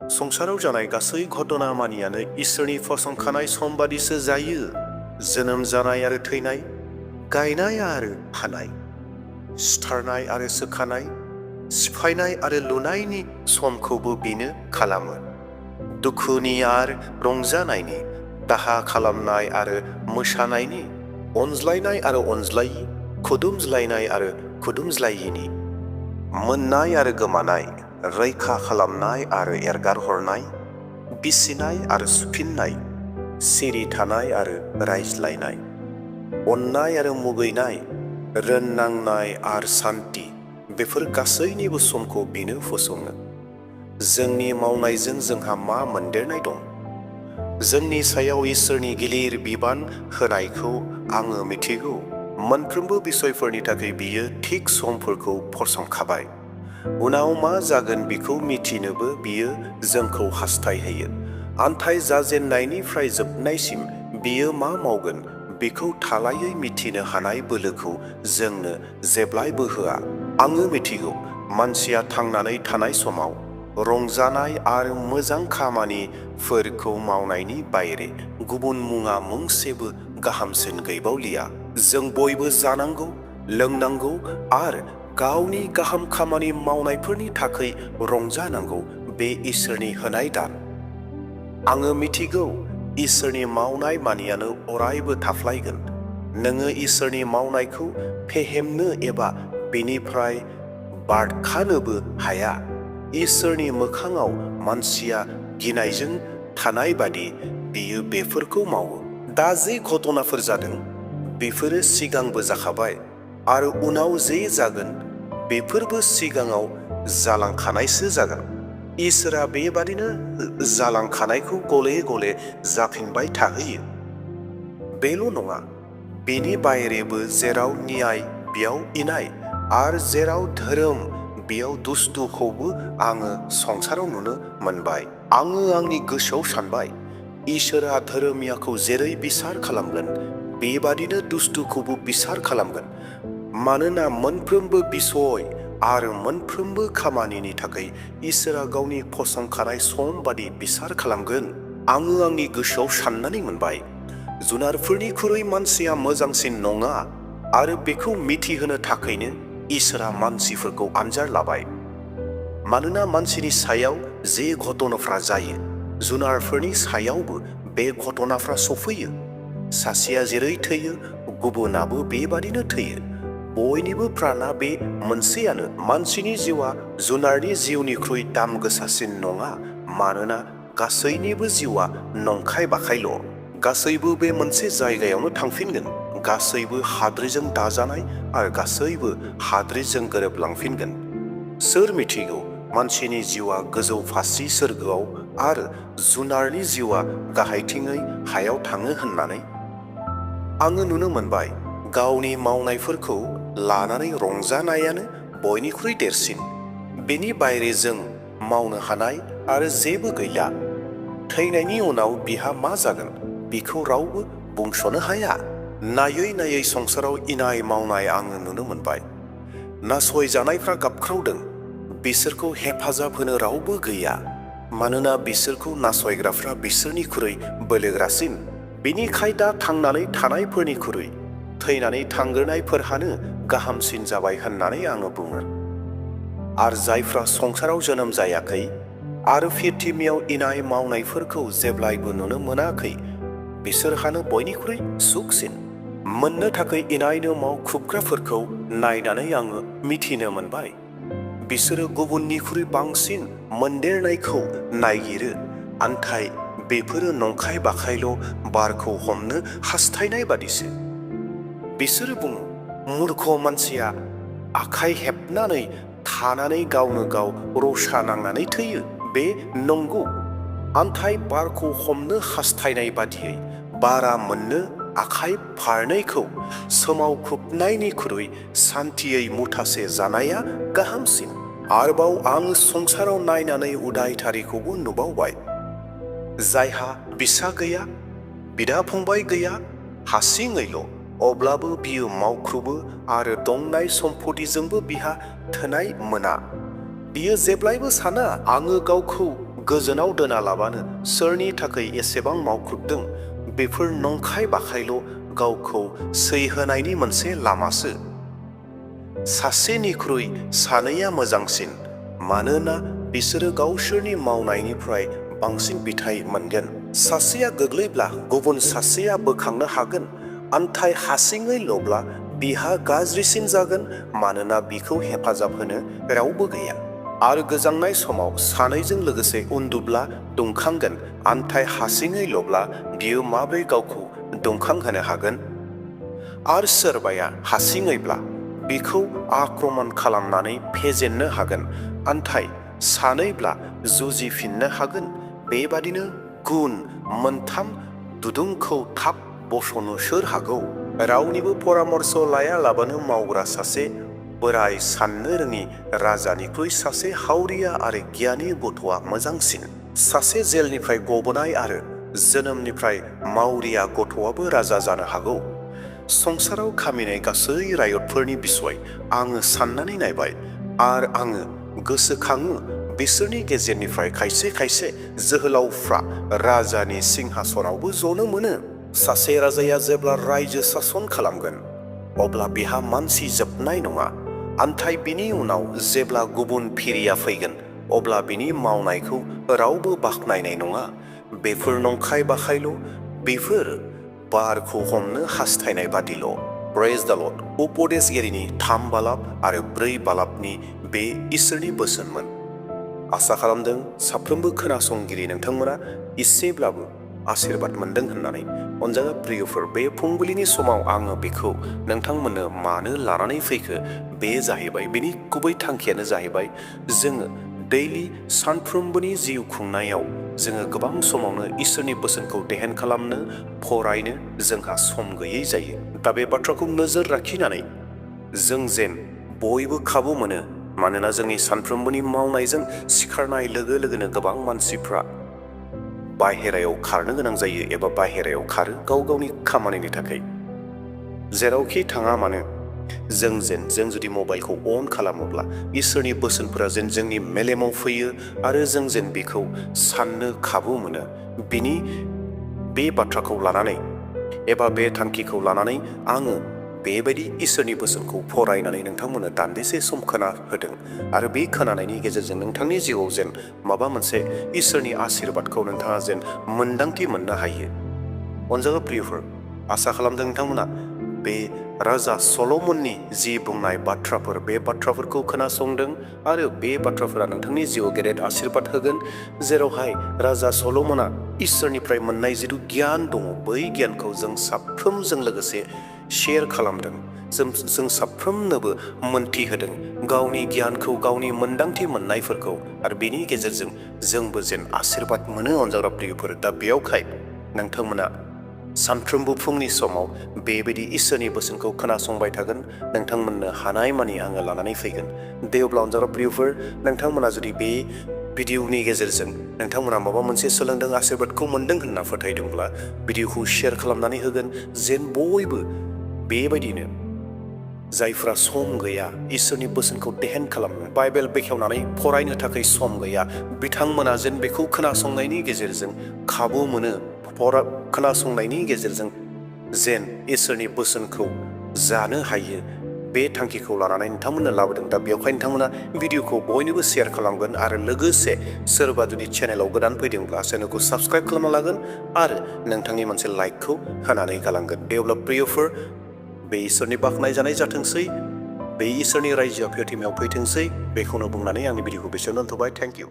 संसाराव जानाय गासै घटना मानियानो इसोरनि फसंखानाय समबादिसो जायो। जोनोम जानाय आरो थैनाय, गायनाय आरो हानाय, सिथारनाय आरो सोखानाय, सिफायनाय आरो लुनायनि समखौबो बेनो खालामो। दुखुनि आरो रंजानायनि, दाहा खालामनाय आरो मोसानायनि, अनज्लायनाय आरो अनज्लायि, खुदुमज्लायनाय आरो खुदुमज्लायिनि, मोननाय आरो गोमानाय, रैखा खालामनाय आरो एरगारहरनाय, बिसिनाय आरो सुफिननाय, सिरि थानाय आरो रायज्लायनाय, अननाय आरो मुगैनाय, रोननांनाय आरो सान्थि, बेफोर गासैनिबो समखौ बेनो फसङो। जोंनि मावनायजों जोंहा मा मोनदेरनाय दं? जोंनि सायाव इसोरनि गिलिर बिबान होनायखौ आङो मिथिगौ। मोनफ्रोमबो बिसयफोरनि थाखाय बियो थिग समफोरखौ फसंखाबाय। उनाव मा जागोन बेखौ मिथिनोबो बियो जोंखौ हास्थायहोयो। आन्थाइ जाजेननायनिफ्राय जोबनायसिम बियो मा मावगोन बेखौ थालायै मिथिनो हानाय बोलोखौ जोंनो जेब्लायबो होआ। आङो मिथिगौ मानसिया थांनानै थानाय समाव रंजानाय आरो मोजां खामानिफोरखौ मावनायनि बायरे गुबुन मुङा मुंसेबो गाहामसिन गैबावलिया। जों बयबो जानांगौ, लोंनांगौ आरो गावनि गाहाम खामानि मावनायफोरनि थाखाय रंजानांगौ। बे इसोरनि होनाय दान। आङो मिथिगौ इसोरनि मावनाय मानियानो अरायबो थाफ्लायगोन। नोङो इसोरनि मावनायखौ फेहेमनो एबा बेनिफ्राय बारखानोबो हाया। इसोरनि मोखाङाव मानसिया गिनायजों थानाय बादि बियो बेफोरखौ मावो। दा जे घटनाफोर जादों बेफोरो सिगांबो जाखाबाय आरो उनाव जे जागोन बेफोरबो सिगाङाव जालांखानायसो जागोन। इसोरा बेबादिनो जालांखानायखौ गले गले जाफिनबाय थाहोयो। बेल' नङा, बेनि बायरेबो जेराव न्याय बेयाव इनाय आरो जेराव धोरोम बेयाव दुस्तुखौबो आङो संसाराव नुनो मोनबाय। आङो आंनि गोसोआव सानबाय, इसोरा धोरोमियाखौ जेरै बिसार खालामगोन बेबादिनो दुस्तुखौबो बिसार खालामगोन। मानोना मोनफ्रोमबो बिसय आरो मोनफ्रोमबो खामानिनि थाखाय इसोरा गावनि फसंखानाय सम बादि बिसार खालामगोन। आङो आंनि गोसोआव साननानै मोनबाय, जुनारफोरनिख्रुइ मानसिया मोजांसिन नङा आरो बेखौ मिथिहोनो थाखायनो इसोरा मानसिफोरखौ आनजाद लाबाय। मानोना मानसिनि सायाव जे घटनाफ्रा जायो, जुनारफोरनि सायावबो बे घटनाफ्रा सफैयो। सासेया जेरै थैयो गुबुनाबो बेबादिनो थैयो। बयनिबो प्राणा बे मोनसेयानो। मानसिनि जिउआ जुनारनि जिउनिख्रुइ दाम गोसासिन नङा, मानोना गासैनिबो जिउआ नंखाय बाखायल'। गासैबो बे मोनसे जायगायावनो थांफिनगोन। गासैबो हाद्रिजों दाजानाय आरो गासैबो हाद्रिजों गोरोबलांफिनगोन। सोर मिथिगौ मानसिनि जिउआ गोजौ फासि सोरगोआव आरो जुनारनि जिउआ गाहायथिङै हायाव थाङो होननानै? आङो नुनो मोनबाय गावनि मावनायफोरखौ लानानै रंजानायानो बयनिख्रुइ देरसिन। बेनि बायरे जों मावनो हानाय आरो जेबो गैला। थैनायनि उनाव बिहा मा जागोन बेखौ रावबो बुंस'नो हाया। नायै नायै संसाराव इनाय मावनाय आङो नुनो मोनबाय। नासयजानायफ्रा गाबख्रावदों। बिसोरखौ हेफाजाब होनो रावबो गैया, मानोना बिसोरखौ नासयग्राफ्रा बिसोरनिख्रुइ बोलोग्रासिन। बेनिखाय दा थांनानै थानायफोरनिख्रुइ थैनानै थांग्रोनायफोरहानो गाहामसिन जाबाय होननानै आङो बुङो। आरो जायफ्रा संसाराव जोनोम जायाखै आरो पृथिबियाव इनाय मावनायफोरखौ जेब्लायबो नुनो मोनाखै, बिसोरहानो बयनिख्रुइ सुखसिन। मोननो थाखाय इनायनो मावखुबग्राफोरखौ नायनानै आङो मिथिनो मोनबाय। बिसोरो गुबुननिख्रुइ बांसिन मोनदेरनायखौ नागिरो, आन्थाय बेफोरो नंखाय बाखायल' बारखौ हमनो हास्थायनाय बादिसो। बिसोरो बुङो, मूर्ख मानसिया आखाइ हेबनानै थानानै गावनो गाव रसा नांनानै थैयो। बे नंगौ। आन्थाय बारखौ हमनो हास्थायनाय बादियै बारा मोननो आखाइ फारनैखौ सोमावख्रुबनायनिख्रुइ सान्थियै मुथासे जानाया गाहामसिन। आरोबाव आं संसाराव नायनानै उदायथारिखौबो नुबावबाय। जायहा बिसा गैया, बिदा फंबाय गैया, हारसिङैल', अब्लाबो बियो मावख्रुबो आरो दंनाय सम्फथिजोंबो बिहा थोनाय मोना। बियो जेब्लायबो साना, आङो गावखौ गोजोनाव दोनालाबानो सोरनि थाखाय एसेबां मावख्रुबदों बेफोर नंखाय बाखायल' गावखौ सैहोनायनि मोनसे लामासो। सासेनिख्रुइ सानैया मोजांसिन, मानोना बिसोरो गावसोरनि मावनायनिफ्राय बांसिन फिथाइ मोनगोन। सासेया गोग्लैब्ला गुबुन सासेया बोखांनो हागोन, नाथाय हारसिङैल'ब्ला बिहा गाज्रिसिन जागोन, मानोना बिखौ हेफाजाब होनो रावबो गैया। आरो गोजांनाय समाव सानैजों लोगोसे उन्दुब्ला दुंखांगोन, नाथाय हारसिङैल'ब्ला बियो माबोरै गावखौ दुंखांहोनो हागोन? आरो सोरबाया हारसिङैब्ला बिखौ आक्रमण खालामनानै फेजेननो हागोन, नाथाय सानैब्ला जुजिफिननो हागोन। बेबादिनो गुन मोनथाम दुदुंखौ थाब बस'नो सोर हागौ? रावनिबो परामर्श लायालाबानो मावग्रा सासे बोराय साननो रोङि राजानिख्रुइ सासे हावरिया आरो गियानि गथ'आ मोजांसिन। सासे जेलनिफ्राय गबोनाय आरो जोनोमनिफ्राय मावरिया गथ'आबो राजा जानो हागौ। संसाराव खामिनाय गासै रायतफोरनि बिसय आङो साननानै नायबाय, आरो आङो गोसोखाङो बिसोरनि गेजेरनिफ्राय खायसे खायसे जोहोलावफ्रा राजानि सिंहासनावबो जनो मोनो। सासे राजाया जेब्ला रायजो सासन खालामगोन अब्ला बिहा मानसि जोबनाय नङा, नाथाय बिनि उनाव जेब्ला गुबुन फिरिया फैगोन अब्ला बिनि मावनायखौ रावबो बाख्नायनाय नङा। बेफोर नंखाय बाखायल', बेफोर बारखौ हमनो हास्थायनाय बादिल'। प्रेज द लर्ड। उपदेशगिरिनि 3 बालाब आरो 4 बालाबनि बे इसोरनि बोसोनमोन। आसा खालामदों साफ्रोमबो खोनासंगिरि नोंथांमोना एसेब्लाबो आशीर्बाद मोनदों होननानै। अनजागा प्रियफोर, बे फुंबिलिनि समाव आङो बेखौ नोंथांमोननो मानो लानानै फैखो, बे जाहैबाय, बेनि गुबै थांखियानो जाहैबाय, जोङो दैलि सानफ्रोमबोनि जिउ खुंनायाव जोङो गोबां समावनो इसोरनि बोसोनखौ देहेन खालामनो फरायनो जोंहा सम गैयै जायो। दा बे बाथ्राखौ नोजोर लाखिनानै जों जेन बयबो खाबु मोनो, मानोना जोंनि सानफ्रोमबोनि मावनायजों सिखारनाय लोगो लोगोनो गोबां मानसिफ्रा बाहेरायाव खारनो गोनां जायो एबा बाहेरायाव खारो गाव गावनि खामानिनि थाखाय। जेरावखि थाङा मानो जों जुदि मबाइलखौ अन खालामोब्ला इसोरनि बोसोनफोरा जेन जोंनि मेलेमाव फैयो आरो जों जेन बेखौ साननो खाबु मोनो। बे बाथ्राखौ लानानै एबा बे थांखिखौ लानानै आङो बेबायदि इसोरनि बोसोनखौ फरायनानै नोंथांमोननो दान्दिसे सम खोनाहोदों, आरो बे खोनानायनि गेजेरजों नोंथांनि जिउआव जेन माबा मोनसे इसोरनि आशीर्बादखौ नोंथाङा जेन मोन्दांथि मोननो हायो। अनजागा प्रियफोर, आसा खालामदों नोंथांमोना बे राजा सल'मननि जि बुंनाय बाथ्राफोर, बे बाथ्राफोरखौ खोनासंदों आरो बे बाथ्राफोरा नोंथांनि जिउआव गेदेर आशीर्बाद होगोन। जेरावहाय राजा सल'मना इसोरनिफ्राय मोननाय जिथु गियान दङ, बै गियानखौ जों साफ्रोमजों लोगोसे शेयार खालामदों। जों साफ्रोमनोबो मोन्थिहोदों गावनि गियानखौ, गावनि मोन्दांथि मोननायफोरखौ, आरो बेनि गेजेरजों जोंबो जेन आशीर्बाद मोनो। अनजाग्रा प्रियफोर, दा बेयावखाय नोंथांमोना सानफ्रोमबो फुंनि समाव बेबायदि इसोरनि बोसोनखौ खोनासंबाय थागोन। नोंथांमोननो हानाय मानि आङो लानानै फैगोन। दे अब्ला अनजाग्रा प्रियफोर, नोंथांमोना जुदि बे भिडिअनि गेजेरजों नोंथांमोना माबा मोनसे सोलोंदों, आशीर्बादखौ मोनदों होनना फोथायदोंब्ला भिडिअखौ शेयार खालामनानै होगोन, जेन बयबो बेबायदिनो जायफ्रा सम गैया इसोरनि बोसोनखौ देहेन खालामनो, बाइबेल बेखेवनानै फरायनो थाखाय सम गैया, बिथांमोना जेन बेखौ खोनासंनायनि गेजेरजों खाबु मोनो। खोनासंनायनि गेजेरजों जेन इसोरनि बोसोनखौ जानो हायो, बे थांखिखौ लानानै नोंथांमोननो लाबोदों। दा बेवहाय नोंथांमोना भिडिअखौ बयनोबो शेयार खालामगोन, आरो लोगोसे सोरबा जुदि चेनेलाव गोदान फैदोंब्ला चेनेलखौ साबस्क्राइब खालामना लागोन आरो नोंथांनि मोनसे लाइकखौ होनानै गालांगोन। दे अब्ला प्रियफोर, बे इसोरनि बाख्नाय जानाय जाथोंसै, बे इसोरनि रायजोआ प्रियतिमायाव फैथोंसै, बेखौनो बुंनानै आंनि भिडिअखौ बेसेयावनो दोनथ'बाय। Thank you.